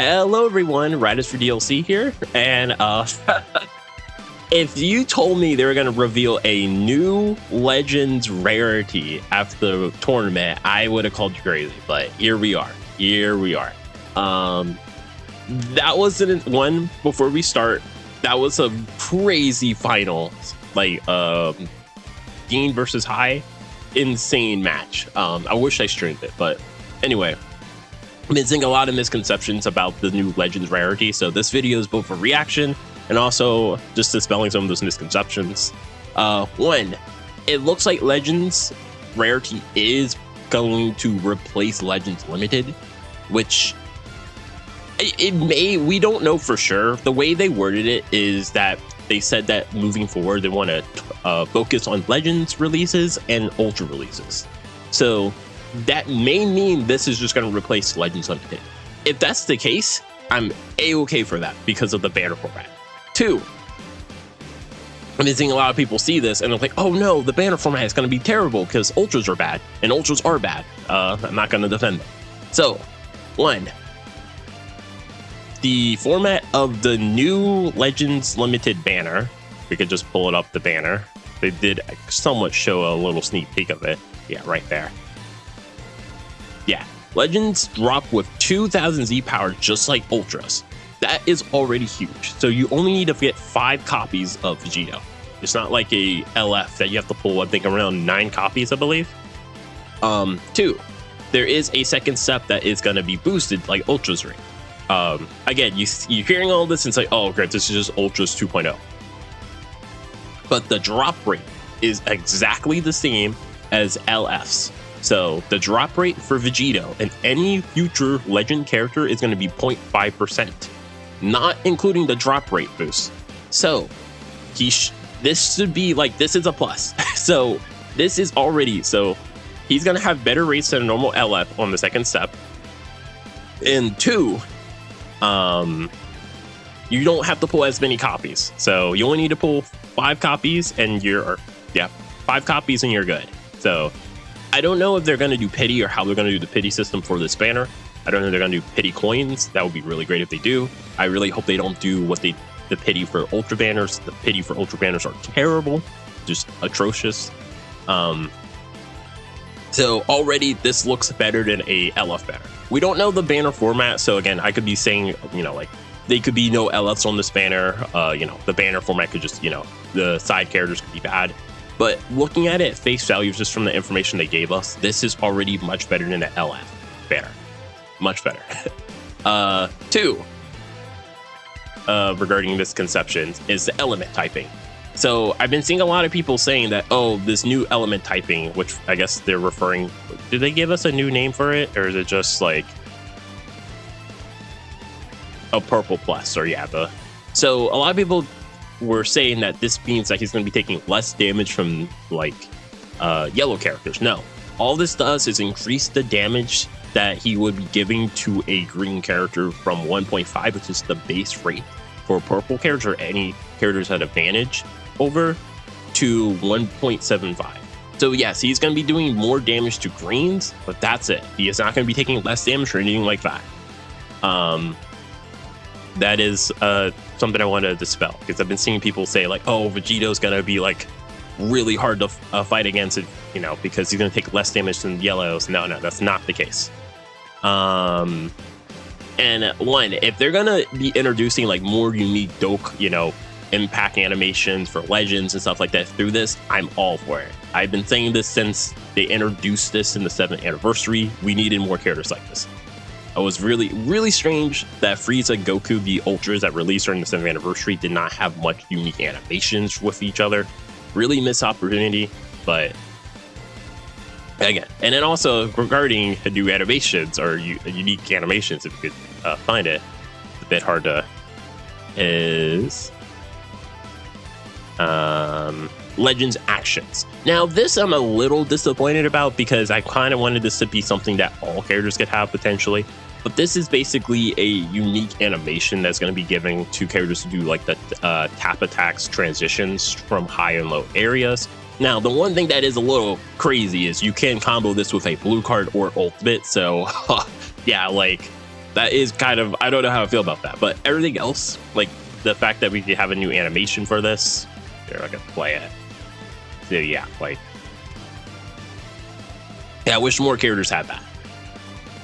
Hello everyone, Riders for DLC here, and if you told me they were going to reveal a new Legends Rarity after the tournament, I would have called you crazy, but here we are. That wasn't one before we start. That was a crazy final, like Dean versus High, insane match. I wish I streamed it, but anyway. I've been seeing a lot of misconceptions about the new Legends Rarity, so this video is both a reaction and also just dispelling some of those misconceptions. One, it looks like Legends Rarity is going to replace Legends Limited, which it may, we don't know for sure. The way they worded it is that they said that moving forward, they want to focus on Legends releases and Ultra releases. So that may mean this is just going to replace Legends Limited. If that's the case, I'm a-okay for that because of the banner format. Two, I've been seeing a lot of people see this and they're like, oh no, the banner format is going to be terrible because Ultras are bad, and Ultras are bad. I'm not going to defend them. So, one, the format of the new Legends Limited banner, we could just pull it up, the banner. They did somewhat show a little sneak peek of it. Yeah, right there. Yeah, Legends drop with 2000 Z power just like Ultras. That is already huge. So you only need to get 5 copies of Vegito. It's not like a LF that you have to pull, I think, around 9 copies, I believe. 2, there is a second step that is going to be boosted like Ultras ring. Again, you're hearing all this and say, oh, great, this is just Ultras 2.0. But the drop rate is exactly the same as LF's. So the drop rate for Vegito and any future Legend character is going to be 0.5%, not including the drop rate boost. So this should be like, this is a plus. So this is already, so he's going to have better rates than a normal LF on the second step. And 2, you don't have to pull as many copies. So you only need to pull 5 copies and 5 copies and you're good. So I don't know if they're going to do pity or how they're going to do the pity system for this banner. I don't know if they're going to do pity coins. That would be really great if they do. I really hope they don't do the pity for Ultra banners. The pity for Ultra banners are terrible, just atrocious. So already this looks better than a LF banner. We don't know the banner format. So again, I could be saying, like they could be no LFs on this banner. The banner format could just, the side characters could be bad. But looking at it at face value, just from the information they gave us, this is already much better than an LF banner. Much better. 2, regarding misconceptions, is the element typing. So I've been seeing a lot of people saying that, oh, this new element typing, which I guess they're referring, did they give us a new name for it? Or is it just like a purple plus? Or so a lot of people were saying that this means that he's going to be taking less damage from like yellow characters. No, all this does is increase the damage that he would be giving to a green character from 1.5, which is the base rate for a purple character, any characters at advantage, over to 1.75. So yes, he's going to be doing more damage to greens, but that's it. He is not going to be taking less damage or anything like that. That is something I want to dispel, because I've been seeing people say like, oh, Vegito's gonna be like really hard to fight against it, because he's gonna take less damage than yellows. No, that's not the case. And one, if they're gonna be introducing like more unique dope, impact animations for Legends and stuff like that through this, I'm all for it. I've been saying this since they introduced this in the 7th anniversary. We needed more characters like this. It was really, really strange that Frieza, Goku, the Ultras that released during the 7th anniversary did not have much unique animations with each other. Really missed opportunity, but again, and then also regarding new animations or unique animations, if you could find it, it's a bit hard to, is Legends actions. Now this I'm a little disappointed about, because I kind of wanted this to be something that all characters could have potentially, but this is basically a unique animation that's going to be giving to characters to do like the tap attacks transitions from high and low areas. Now the one thing that is a little crazy is you can combo this with a blue card or ultimate, so yeah, like that is kind of, I don't know how I feel about that. But everything else, like the fact that we could have a new animation for this, here I can play it. So yeah, like, yeah, I wish more characters had that.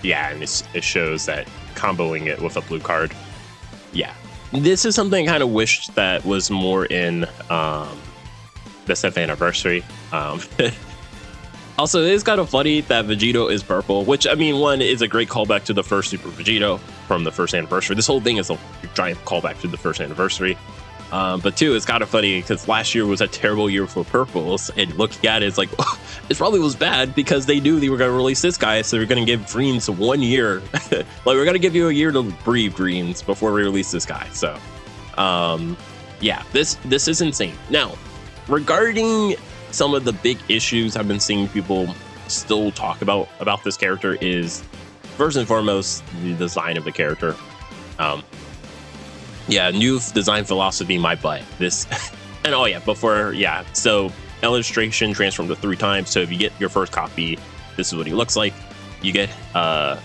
Yeah, and it shows that comboing it with a blue card. Yeah, this is something I kind of wished that was more in the 7th anniversary. Also, it is kind of funny that Vegito is purple, which, I mean, one is a great callback to the first Super Vegito from the 1st anniversary. This whole thing is a giant callback to the 1st anniversary. But two, it's kind of funny because last year was a terrible year for purples, and looking at it, it's like, oh, it probably was bad because they knew they were going to release this guy, so they're going to give greens 1 year. Like, we're going to give you a year to breathe greens before we release this guy. So, yeah, this is insane. Now, regarding some of the big issues I've been seeing people still talk about this character is, first and foremost, the design of the character. Yeah, new design philosophy, my butt. This, and oh yeah, before, yeah, so illustration transformed to 3 times. So if you get your first copy, this is what he looks like. You get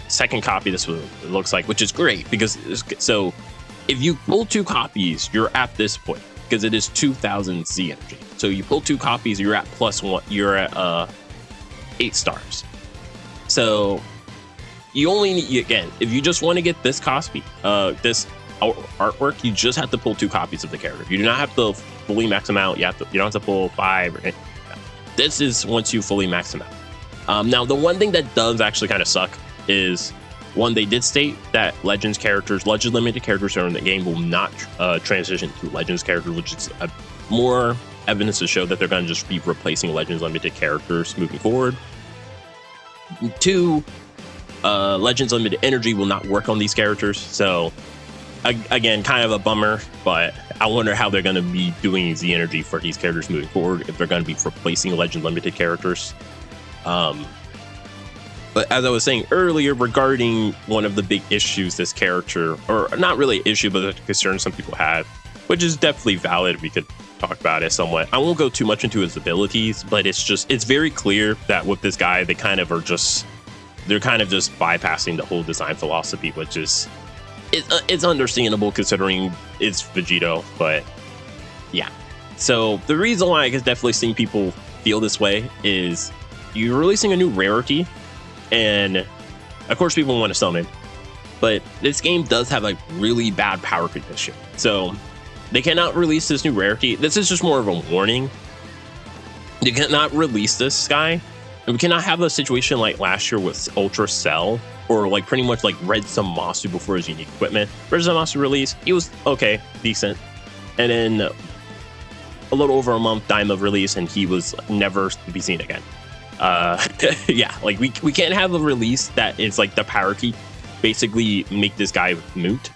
second copy, this is what it looks like, which is great because, so if you pull 2 copies, you're at this point because it is 2000 Z energy. So you pull 2 copies, you're at +1, you're at 8 stars. So you only need, again, if you just want to get this copy, this artwork, you just have to pull 2 copies of the character. You do not have to fully max them out. You don't have to pull 5. This is once you fully max them out. Now, the one thing that does actually kind of suck is, one, they did state that Legends limited characters during the game will not transition to Legends characters, which is more evidence to show that they're going to just be replacing Legends limited characters moving forward. 2, Legends limited energy will not work on these characters. So again, kind of a bummer, but I wonder how they're going to be doing the energy for these characters moving forward, if they're going to be replacing Legend limited characters. But as I was saying earlier, regarding one of the big issues this character, or not really an issue, but a concern some people had, which is definitely valid, we could talk about it somewhat. I won't go too much into his abilities, but it's very clear that with this guy, they're kind of just bypassing the whole design philosophy, which is, it's understandable considering it's Vegito, but yeah. So the reason why I can definitely see people feel this way is you're releasing a new rarity, and of course people want to summon, but this game does have a really bad power creep issue. So they cannot release this new rarity. This is just more of a warning. You cannot release this guy, and we cannot have a situation like last year with Ultra Cell, or like pretty much like Red Zamasu before his unique equipment. Red Zamasu release, he was okay, decent. And then a little over a month Daima release, and he was never to be seen again. Yeah, like we can't have a release that is like the power key, basically make this guy moot.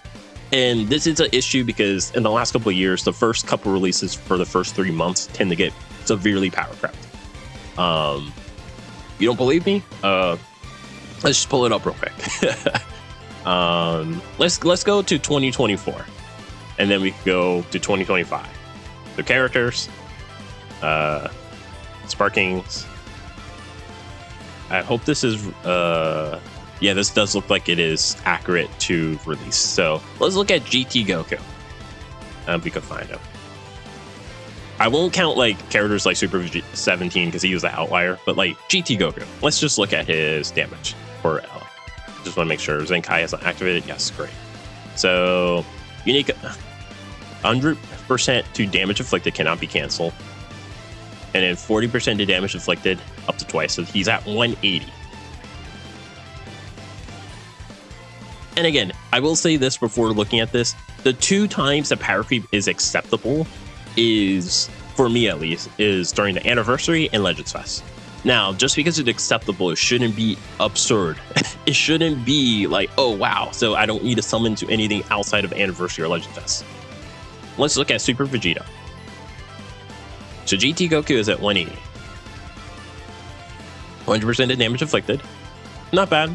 And this is an issue because in the last couple of years, the first couple releases for the first 3 months tend to get severely power crept. You don't believe me? Let's just pull it up real quick. Let's go to 2024, and then we can go to 2025. The characters, Sparkings. I hope this is yeah, this does look like it is accurate to release. So let's look at GT Goku. We could find him. I won't count like characters like Super 17 because he was the outlier, but like GT Goku. Let's just look at his damage for L. Just want to make sure Zenkai isn't activated. Yes, great. So unique 100% to damage inflicted cannot be canceled, and then 40% to damage inflicted up to twice. So he's at 180. And again, I will say this before looking at this: the 2 times the power creep is acceptable is, for me at least, is during the anniversary and Legends Fest. Now, just because it's acceptable, it shouldn't be absurd. It shouldn't be like, oh wow, so I don't need to summon to anything outside of anniversary or Legends Fest. Let's look at Super Vegito. So GT Goku is at 180. 100% of damage inflicted. Not bad.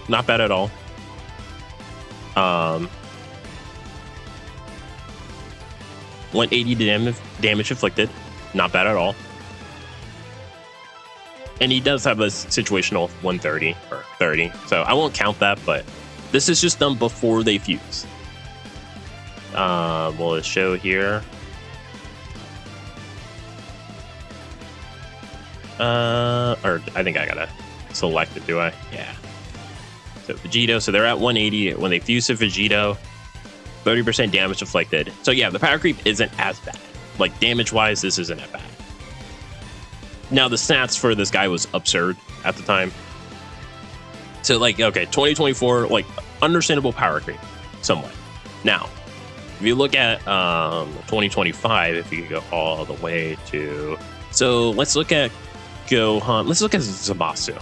Not bad at all. 180 damage inflicted. Not bad at all. And he does have a situational 130 or 30. So I won't count that, but This is just done before they fuse. Will it show here? Or I think I gotta select it, do I? Yeah. So Vegito, so they're at 180. When they fuse to Vegito, 30% damage inflicted. So yeah, the power creep isn't as bad. Like damage-wise, this isn't that bad. Now the stats for this guy was absurd at the time. So like, okay, 2024, like understandable power creep, somewhat. Now, if you look at 2025, if you could go all the way to, so let's look at Gohan. Let's look at Zamasu.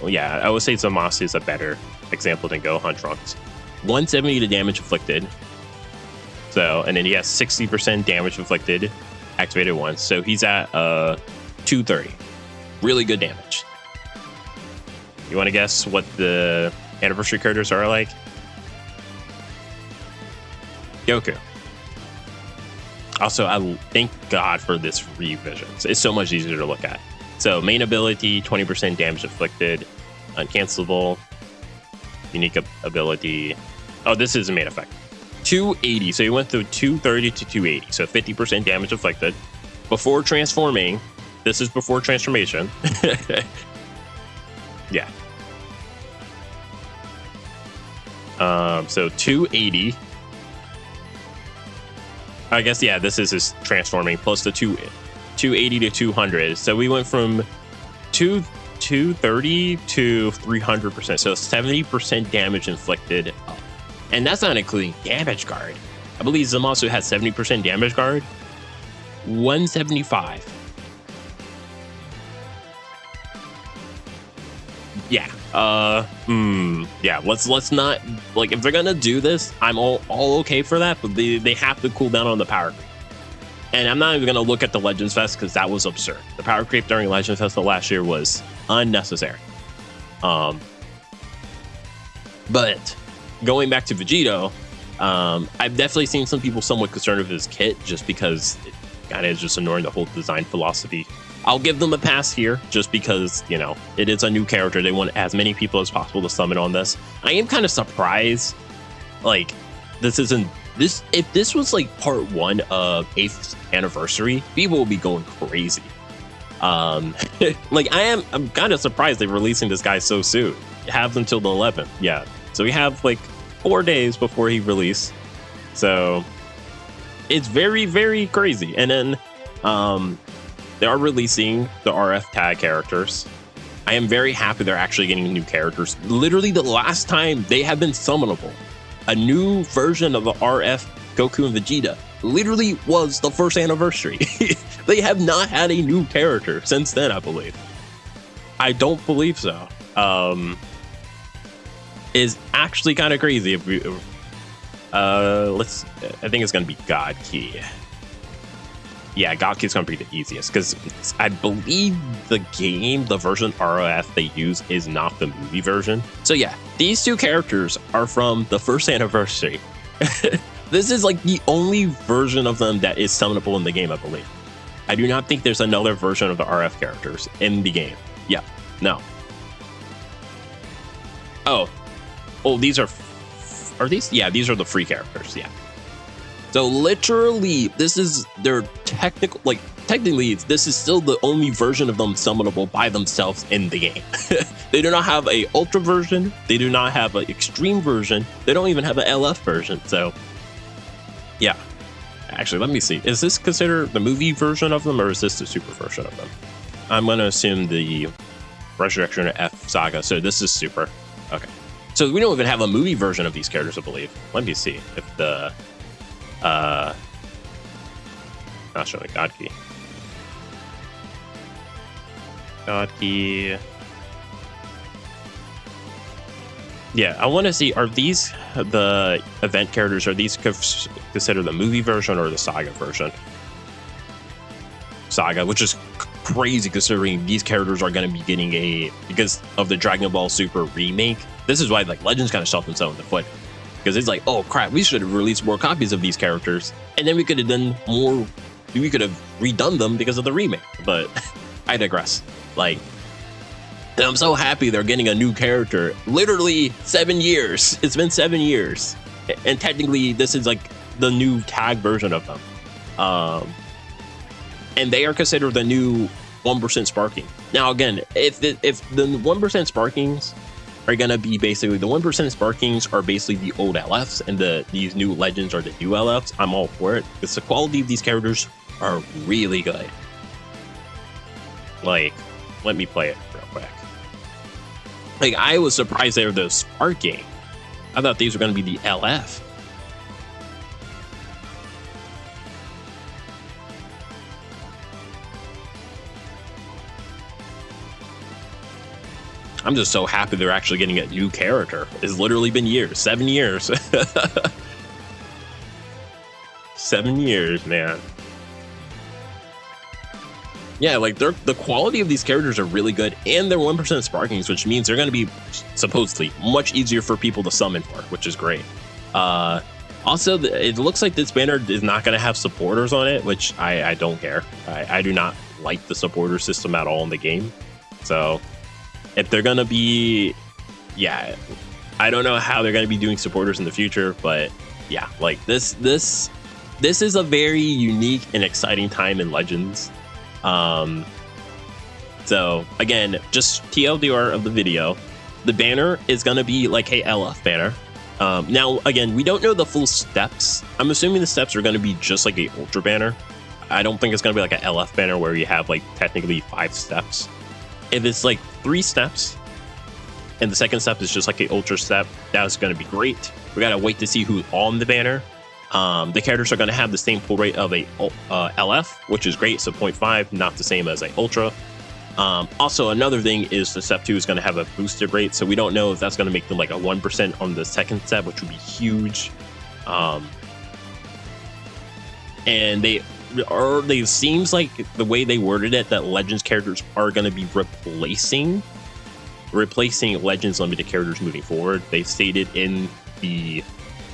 Yeah, I would say Zamasu is a better example than Gohan Trunks. 170 to damage inflicted. So, and then he has 60% damage inflicted, activated once. So he's at 230. Really good damage. You want to guess what the anniversary characters are like? Goku. Also, I thank God for this revision. It's so much easier to look at. So main ability, 20% damage inflicted, uncancelable, unique ability. Oh, this is a main effect. 280. So he went through 230 to 280. So 50% damage inflicted. Before transforming, this is before transformation. Yeah. So 280. I guess, yeah, this is his transforming plus the 280 to 200. So we went from 230 to 300%. So 70% damage inflicted. And that's not including damage guard. I believe Zamasu has 70% damage guard. 175. Yeah. Yeah, let's not, like, if they're gonna do this, I'm all okay for that, but they have to cool down on the power creep. And I'm not even gonna look at the Legends Fest because that was absurd. The power creep during Legends Fest last year was unnecessary. But going back to Vegito, I've definitely seen some people somewhat concerned with his kit just because it kind of is just ignoring the whole design philosophy. I'll give them a pass here just because, you know, it is a new character. They want as many people as possible to summon on this. I am kind of surprised, like, this isn't this. If this was like part 1 of 8th anniversary, people will be going crazy. Like, I'm kind of surprised they're releasing this guy so soon. It has until the 11th. Yeah, so we have like 4 days before he release. So it's very, very crazy. And then they are releasing the RF tag characters. I am very happy they're actually getting new characters. Literally the last time they have been summonable, a new version of the RF Goku and Vegeta literally was the 1st anniversary. They have not had a new character since then, I believe. I don't believe so. Is actually kind of crazy. If we, I think it's gonna be God Key. Yeah, God Key is gonna be the easiest because I believe the version ROF they use is not the movie version. So yeah, these 2 characters are from the 1st anniversary. This is like the only version of them that is summonable in the game, I believe. I do not think there's another version of the RF characters in the game. Yeah, no. Oh, these are these? Yeah, these are the free characters. Yeah. So literally, this is their technically, this is still the only version of them summonable by themselves in the game. They do not have a ultra version. They do not have an extreme version. They don't even have an LF version. So yeah, actually, let me see. Is this considered the movie version of them or is this the super version of them? I'm going to assume the Resurrection F Saga. So this is super. Okay. So we don't even have a movie version of these characters, I believe. Let me see if the not showing God Key. God Key. Yeah, I want to see, are these the event characters? Are these considered the movie version or the Saga version? Saga, which is crazy considering these characters are going to be getting because of the Dragon Ball Super remake. This is why like Legends kind of shot themselves in the foot. Because it's like, oh crap, we should have released more copies of these characters, and then we could have done more. We could have redone them because of the remake. But I digress. Like, And I'm so happy they're getting a new character. Literally 7 years. It's been 7 years. And technically, this is like the new tag version of them. And they are considered the new 1% Sparking. Now, again, if the 1% Sparkings are going to be basically the 1% Sparkings are basically the old LFs, and these new Legends are the new LFs, I'm all for it. Because the quality of these characters are really good. Like, let me play it real quick. Like, I was surprised they were the Sparking. I thought these were going to be the LF. I'm just so happy they're actually getting a new character. It's literally been years, 7 years. 7 years, man. Yeah, like the quality of these characters are really good, and they're 1% Sparkings, which means they're going to be supposedly much easier for people to summon for, which is great. Also, it looks like this banner is not going to have supporters on it, which I don't care. I do not like the supporter system at all in the game. So if they're going to be, yeah, I don't know how they're going to be doing supporters in the future, but yeah, like this is a very unique and exciting time in Legends. So again, just TLDR of the video, the banner is going to be like a LF banner. Now, again, we don't know the full steps. I'm assuming the steps are going to be just like a Ultra banner. I don't think it's going to be like an LF banner where you have like technically 5 steps. If it's like 3 steps and the second step is just like a Ultra step, that's going to be great. We got to wait to see who's on the banner. The characters are going to have the same pull rate of a LF, which is great. So 0.5, not the same as a Ultra. Also, another thing is the step 2 is going to have a boosted rate. So we don't know if that's going to make them like a 1% on the second step, which would be huge. And they seems like the way they worded it, that Legends characters are going to be replacing Legends Limited characters moving forward. They stated in the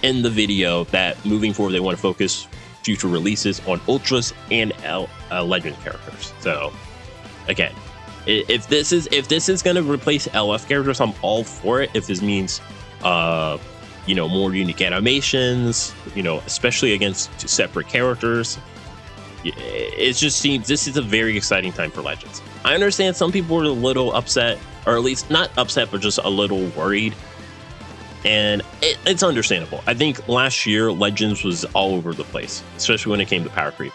video that moving forward they want to focus future releases on Ultras and Legend characters. So again, if this is going to replace LF characters, I'm all for it. If this means you know, more unique animations, you know, especially against separate characters, it just seems this is a very exciting time for Legends. I understand some people were a little upset, or at least not upset, but just a little worried. And it's understandable. I think last year Legends was all over the place, especially when it came to power creep.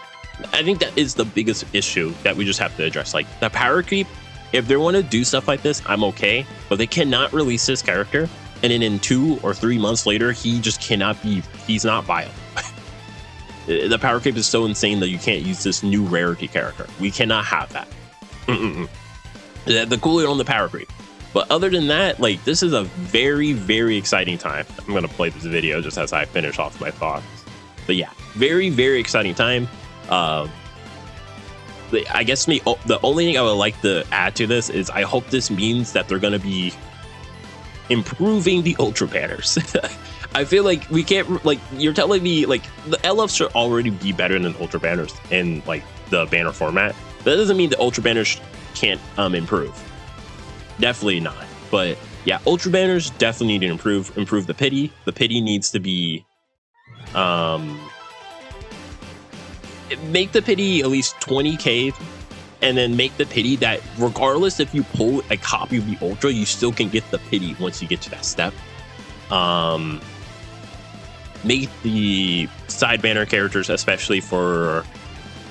I think that is the biggest issue that we just have to address. Like the power creep, if they want to do stuff like this, I'm okay, but they cannot release this character and then in 2 or 3 months later, he just cannot be, he's not viable. The power creep is so insane that you can't use this new Rarity character. We cannot have that. The coolio on the power creep. But other than that, like, this is a very, very exciting time. I'm going to play this video just as I finish off my thoughts. But yeah, very, very exciting time. I guess the only thing I would like to add to this is I hope this means that they're going to be improving the Ultra banners. I feel like we can't, like, you're telling me, like, the LFs should already be better than Ultra banners in, like, the banner format. That doesn't mean the Ultra banners can't improve. Definitely not. But yeah, Ultra banners definitely need to improve the pity. The pity needs to be make the pity at least 20k, and then make the pity that regardless if you pull a copy of the Ultra, you still can get the pity once you get to that step. Make the side banner characters, especially for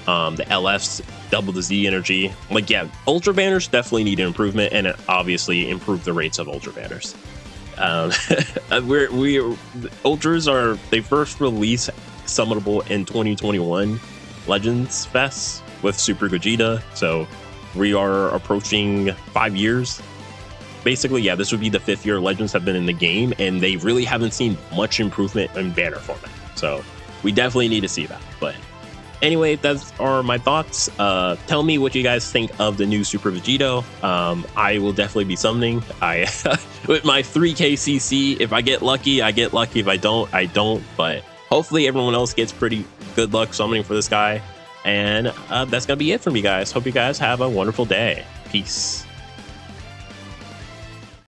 the LFs, double the Z energy. Like, yeah, Ultra banners definitely need an improvement, and obviously improve the rates of Ultra banners. Ultras are, they first released summonable in 2021 Legends Fest with Super Vegito, so we are approaching 5 years. Basically, yeah, this would be the 5th year Legends have been in the game, and they really haven't seen much improvement in banner format. So we definitely need to see that. But anyway, those are my thoughts. Tell me what you guys think of the new Super Vegito. I will definitely be summoning. With my 3k CC, if I get lucky, I get lucky. If I don't, I don't. But hopefully everyone else gets pretty good luck summoning for this guy. And that's gonna be it from you guys. Hope you guys have a wonderful day. Peace.